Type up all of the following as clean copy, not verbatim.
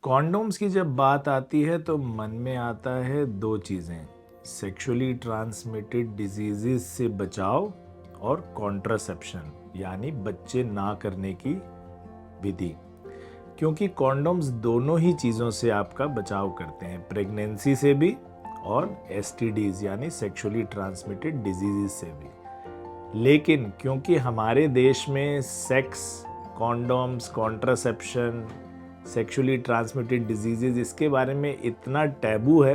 Condoms की जब बात आती है तो मन में आता है दो चीज़ें, सेक्सुअली ट्रांसमिटेड डिजीज़ेस से बचाव और कॉन्ट्रासेप्शन यानी बच्चे ना करने की विधि। क्योंकि कॉन्डोम्स दोनों ही चीज़ों से आपका बचाव करते हैं, प्रेगनेंसी से भी और एसटीडीज यानी सेक्सुअली ट्रांसमिटेड डिजीज़ेस से भी। लेकिन क्योंकि हमारे देश में sex, condoms, contraception, sexually transmitted diseases इसके बारे में इतना टैबू है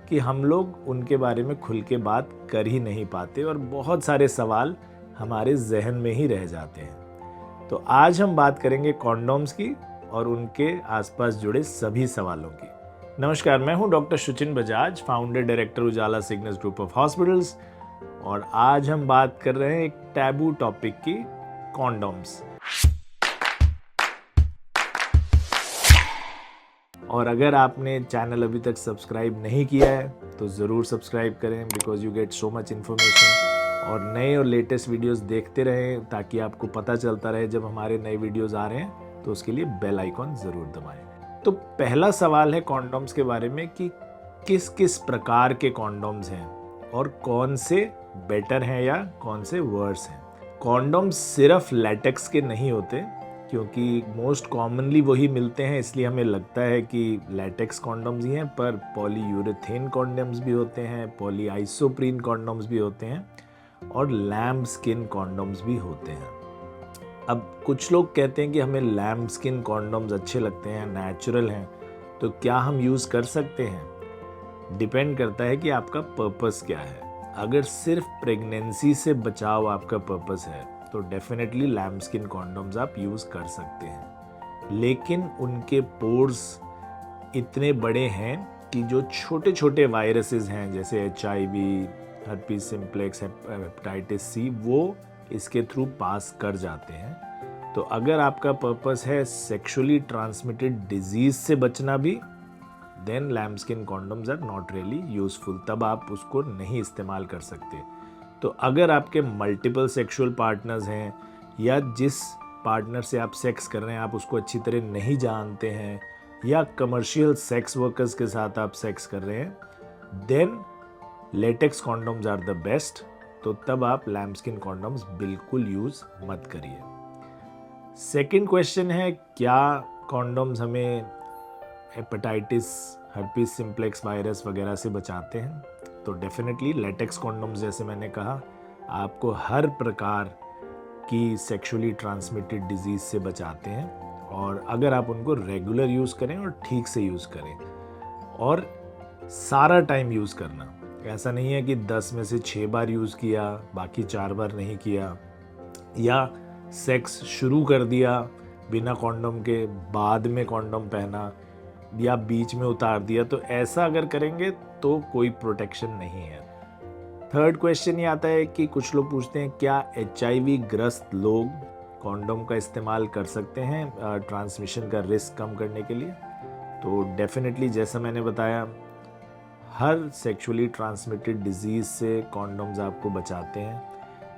कि हम लोग उनके बारे में खुल के बात कर ही नहीं पाते और बहुत सारे सवाल हमारे जहन में ही रह जाते हैं। तो आज हम बात करेंगे कॉन्डोम्स की और उनके आसपास जुड़े सभी सवालों की। नमस्कार, मैं हूं doctor Suchin Bajaj, founder director Ujala Cygnus group of hospitals, और आज हम बात कर रहे हैं एक टैबू टॉपिक की, कॉन्डोम्स। और अगर आपने चैनल अभी तक सब्सक्राइब नहीं किया है तो ज़रूर सब्सक्राइब करें, because you get so much information. और नए और लेटेस्ट वीडियोस देखते रहें ताकि आपको पता चलता रहे जब हमारे नए वीडियोस आ रहे हैं, तो उसके लिए बेल आइकॉन ज़रूर दबाएं। तो पहला सवाल है कॉन्डोम्स के बारे में कि किस किस प्रकार के कॉन्डोम्स हैं और कौन से बेटर हैं या कौन से वर्स हैं। कॉन्डोम्स सिर्फ लैटेक्स के नहीं होते, क्योंकि मोस्ट कॉमनली वही मिलते हैं इसलिए हमें लगता है कि लैटेक्स कॉन्डोम्स ही हैं, पर पॉलीयूरेथेन कॉन्डोम्स भी होते हैं, पॉलीआइसोप्रीन कॉन्डोम्स भी होते हैं और लैम्ब स्किन कॉन्डोम्स भी होते हैं। अब कुछ लोग कहते हैं कि हमें लैम्ब स्किन कॉन्डोम्स अच्छे लगते हैं, नेचुरल हैं, तो क्या हम यूज़ कर सकते हैं? डिपेंड करता है कि आपका पर्पस क्या है। अगर सिर्फ प्रेगनेंसी से बचाव आपका पर्पस है तो डेफिनेटली लैम्ब स्किन कॉन्डोम्स आप यूज़ कर सकते हैं, लेकिन उनके पोर्स इतने बड़े हैं कि जो छोटे छोटे वायरसेस हैं जैसे HIV, herpes simplex, hepatitis C, वो इसके थ्रू पास कर जाते हैं। तो अगर आपका पर्पस है सेक्सुअली ट्रांसमिटेड डिजीज से बचना भी, then lamb skin condoms are not really useful, तब आप उसको नहीं इस्तेमाल कर सकते। तो अगर आपके मल्टीपल सेक्सुअल पार्टनर्स हैं या जिस पार्टनर से आप सेक्स कर रहे हैं आप उसको अच्छी तरह नहीं जानते हैं, या कमर्शियल सेक्स वर्कर्स के साथ आप सेक्स कर रहे हैं, then latex condoms are the best. तो तब आप लैम्ब स्किन कॉन्डोम्स बिल्कुल यूज़ मत करिए। सेकंड क्वेश्चन है, क्या कॉन्डोम्स हमें हेपेटाइटिस, हर्पीस सिम्प्लेक्स वायरस वगैरह से बचाते हैं? तो डेफिनेटली लेटेक्स कॉन्डोम्स, जैसे मैंने कहा, आपको हर प्रकार की सेक्सुअली ट्रांसमिटेड डिजीज़ से बचाते हैं, और अगर आप उनको रेगुलर यूज़ करें और ठीक से यूज़ करें और सारा टाइम यूज़ करना। ऐसा नहीं है कि 10 में से 6 बार यूज़ किया, बाकी 4 बार नहीं किया, या सेक्स शुरू कर दिया बिना कॉन्डोम के, बाद में कॉन्डोम पहना, या बीच में उतार दिया। तो ऐसा अगर करेंगे तो कोई प्रोटेक्शन नहीं है। थर्ड क्वेश्चन ये आता है कि कुछ लोग पूछते हैं, क्या HIV ग्रस्त लोग कॉन्डोम का इस्तेमाल कर सकते हैं ट्रांसमिशन का रिस्क कम करने के लिए? तो डेफिनेटली, जैसा मैंने बताया, हर सेक्सुअली ट्रांसमिटेड डिजीज़ से कॉन्डोम्स आपको बचाते हैं।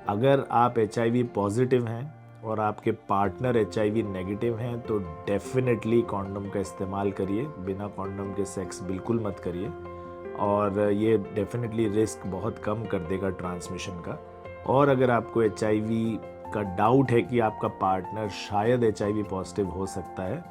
अगर आप HIV पॉजिटिव हैं और आपके पार्टनर HIV नेगेटिव हैं तो डेफिनेटली कॉन्डोम का इस्तेमाल करिए, बिना कॉन्डोम के सेक्स बिल्कुल मत करिए, और ये डेफिनेटली रिस्क बहुत कम कर देगा ट्रांसमिशन का। और अगर आपको HIV का डाउट है कि आपका पार्टनर शायद HIV पॉजिटिव हो सकता है,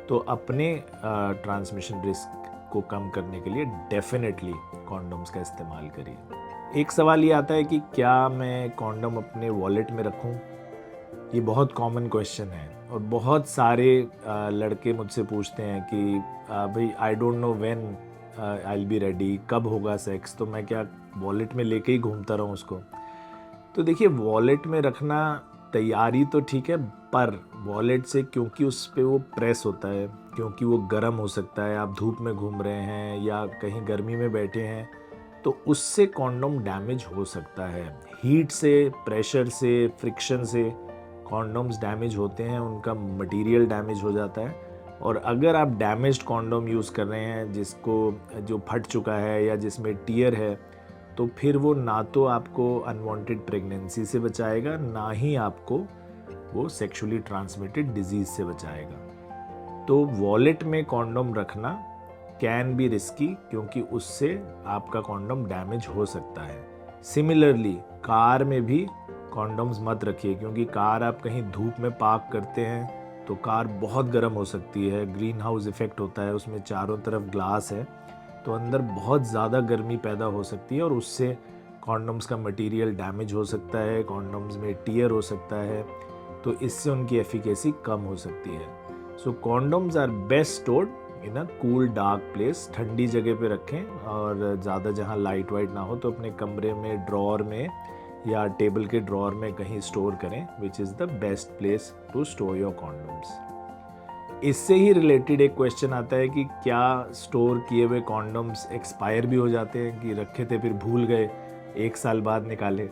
तो अपने ट्रांसमिशन रिस्क को कम करने के लिए डेफिनेटली कॉन्डोम्स का इस्तेमाल करिए। एक सवाल ये आता है कि क्या मैं कॉन्डोम अपने वॉलेट में रखूं? ये बहुत कॉमन क्वेश्चन है और बहुत सारे लड़के मुझसे पूछते हैं कि भाई I don't know when I will be ready, कब होगा सेक्स, तो मैं क्या वॉलेट में लेके ही घूमता रहूँ उसको? तो देखिए, वॉलेट में रखना तैयारी तो ठीक है, पर वॉलेट से, क्योंकि उस पर वो प्रेस होता है, क्योंकि वो गर्म हो सकता है, आप धूप में घूम रहे हैं या कहीं गर्मी में बैठे हैं, तो उससे कॉन्डोम डैमेज हो सकता है। हीट से, प्रेशर से, फ्रिक्शन से कॉन्डोम्स डैमेज होते हैं, उनका मटेरियल डैमेज हो जाता है। और अगर आप डैमेज्ड कॉन्डोम यूज़ कर रहे हैं जो फट चुका है या जिसमें टियर है, तो फिर वो ना तो आपको अनवांटेड प्रेगनेंसी से बचाएगा, ना ही आपको वो सेक्सुअली ट्रांसमिटेड डिजीज़ से बचाएगा। तो वॉलेट में कॉन्डोम रखना कैन बी रिस्की, क्योंकि उससे आपका कॉन्डोम डैमेज हो सकता है। सिमिलरली कार में भी कॉन्डोम्स मत रखिए, क्योंकि कार आप कहीं धूप में पार्क करते हैं तो कार बहुत गर्म हो सकती है, ग्रीन हाउस इफेक्ट होता है, उसमें चारों तरफ ग्लास है तो अंदर बहुत ज़्यादा गर्मी पैदा हो सकती है और उससे कॉन्डोम्स का मटेरियल डैमेज हो सकता है, कॉन्डोम्स में टियर हो सकता है, तो इससे उनकी एफिकेसी कम हो सकती है। So condoms are best stored in a cool dark place, ठंडी जगह पे रखें और ज़्यादा जहाँ लाइट वाइट ना हो तो अपने कमरे में ड्रॉअर में या टेबल के ड्रॉअर में कहीं स्टोर करें, which is the best place to store your condoms. इससे ही रिलेटेड एक क्वेश्चन आता है कि क्या स्टोर किए हुए कॉन्डोम्स एक्सपायर भी हो जाते हैं, कि रखे थे फिर भूल गए 1 साल बाद निकाले।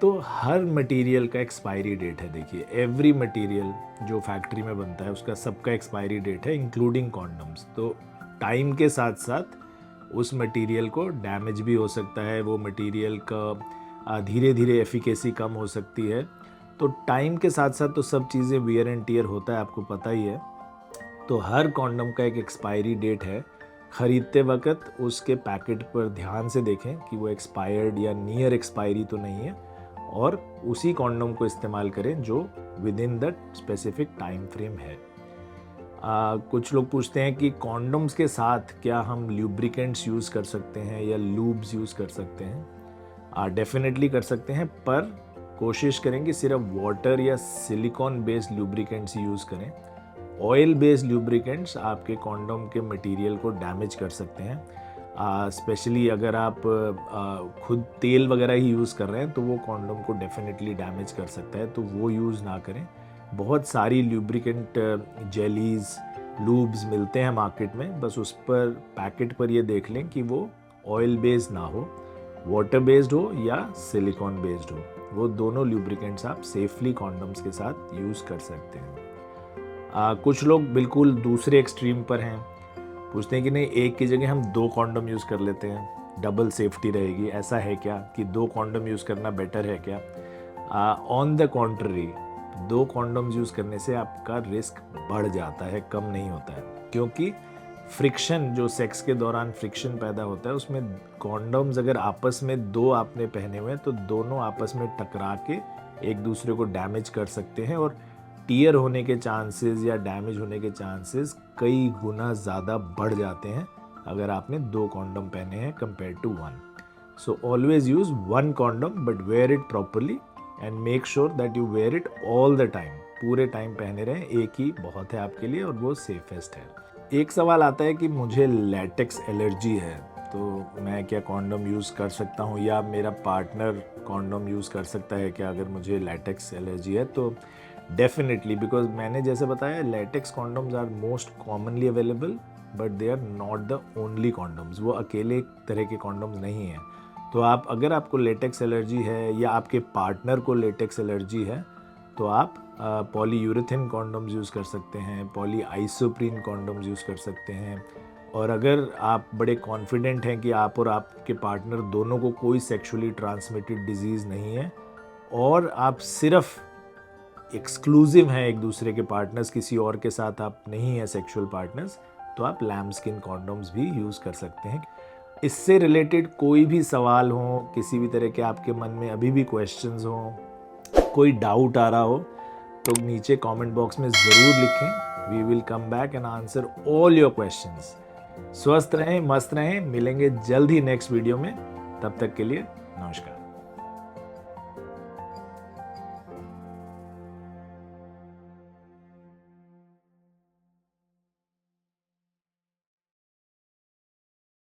तो हर मटेरियल का एक्सपायरी डेट है। देखिए एवरी मटेरियल जो फैक्ट्री में बनता है उसका सबका एक्सपायरी डेट है, इंक्लूडिंग कॉन्डोम्स। तो टाइम के साथ साथ उस मटेरियल को डैमेज भी हो सकता है, वो मटेरियल का धीरे धीरे एफिकेसी कम हो सकती है। तो टाइम के साथ साथ तो सब चीज़ें वियर एंड टियर होता है, आपको पता ही है। तो हर कॉन्डम का एक एक्सपायरी डेट है। ख़रीदते वक्त उसके पैकेट पर ध्यान से देखें कि वो एक्सपायर्ड या नियर एक्सपायरी तो नहीं है, और उसी कॉन्डम को इस्तेमाल करें जो with in the specific time frame है। कुछ लोग पूछते हैं कि कॉन्डम्स के साथ क्या हम ल्यूब्रिकेंट्स यूज़ कर सकते हैं या लूब्स यूज़ कर सकते हैं। डेफिनेटली कर सकते हैं, पर कोशिश करें कि सिर्फ वाटर या सिलिकॉन बेस्ड लूब्रिकेंट्स यूज़ करें। ऑयल बेस्ड लूब्रिकेंट्स आपके कॉन्डोम के मटेरियल को डैमेज कर सकते हैं। स्पेशली अगर आप खुद तेल वगैरह ही यूज़ कर रहे हैं तो वो कॉन्डोम को डेफिनेटली डैमेज कर सकता है, तो वो यूज़ ना करें। बहुत सारी लूब्रिकेंट जेलीज लूब्स मिलते हैं मार्केट में, बस उस पर पैकेट पर ये देख लें कि वो ऑयल बेस्ड ना हो, वाटर बेस्ड हो या सिलिकॉन बेस्ड हो। वो दोनों लूब्रिकेंट्स आप सेफली कॉन्डोम्स के साथ यूज़ कर सकते हैं। कुछ लोग बिल्कुल दूसरे एक्सट्रीम पर हैं, पूछते हैं कि नहीं एक की जगह हम 2 कॉन्डम यूज़ कर लेते हैं, डबल सेफ्टी रहेगी। ऐसा है क्या कि 2 कॉन्डम यूज़ करना बेटर है क्या? On the contrary, 2 condoms use करने से आपका रिस्क बढ़ जाता है, कम नहीं होता है। क्योंकि फ्रिक्शन, जो सेक्स के दौरान फ्रिक्शन पैदा होता है, उसमें कॉन्डम्स अगर आपस में 2 आपने पहने हुए हैं तो दोनों आपस में टकरा के एक दूसरे को डैमेज कर सकते हैं, और टियर होने के चांसेस या डैमेज होने के चांसेस कई गुना ज़्यादा बढ़ जाते हैं अगर आपने 2 कॉन्डम पहने हैं compare to 1। So always use 1 condom, but wear it properly and make sure that you wear it all the time. पूरे टाइम पहने रहें, एक ही बहुत है आपके लिए और वो सेफेस्ट है। एक सवाल आता है कि मुझे लैटेक्स एलर्जी है, तो मैं क्या कॉन्डम यूज़ कर सकता हूँ, या मेरा पार्टनर कॉन्डम यूज़ कर सकता है क्या अगर मुझे लैटेक्स एलर्जी है? तो डेफिनेटली, बिकॉज मैंने जैसे बताया latex condoms are most commonly available, but they are not the only condoms. वो अकेले तरह के कॉन्डम्स नहीं हैं। तो आप, अगर आपको लेटेक्स एलर्जी है या आपके पार्टनर को लेटेक्स एलर्जी है, तो आप पॉलीयूरेथेन कॉन्डम्स यूज़ कर सकते हैं, पॉली आइसोप्रीन कॉन्डम्स यूज़ कर सकते हैं। और अगर आप बड़े कॉन्फिडेंट हैं कि आप और आपके पार्टनर दोनों को कोई सेक्सुअली ट्रांसमिटेड डिजीज़ नहीं है, और आप सिर्फ एक्सक्लूसिव हैं एक दूसरे के पार्टनर्स, किसी और के साथ आप नहीं हैं सेक्सुअल पार्टनर्स, तो आप लैम्बस्किन कॉन्डम्स भी यूज़ कर सकते हैं। इससे रिलेटेड कोई भी सवाल हो, किसी भी तरह के आपके मन में अभी भी क्वेश्चंस हो, कोई डाउट आ रहा हो, तो नीचे कमेंट बॉक्स में ज़रूर लिखें। We will come back and answer all your questions. स्वस्थ रहें, मस्त रहें, मिलेंगे जल्द ही नेक्स्ट वीडियो में। तब तक के लिए नमस्कार।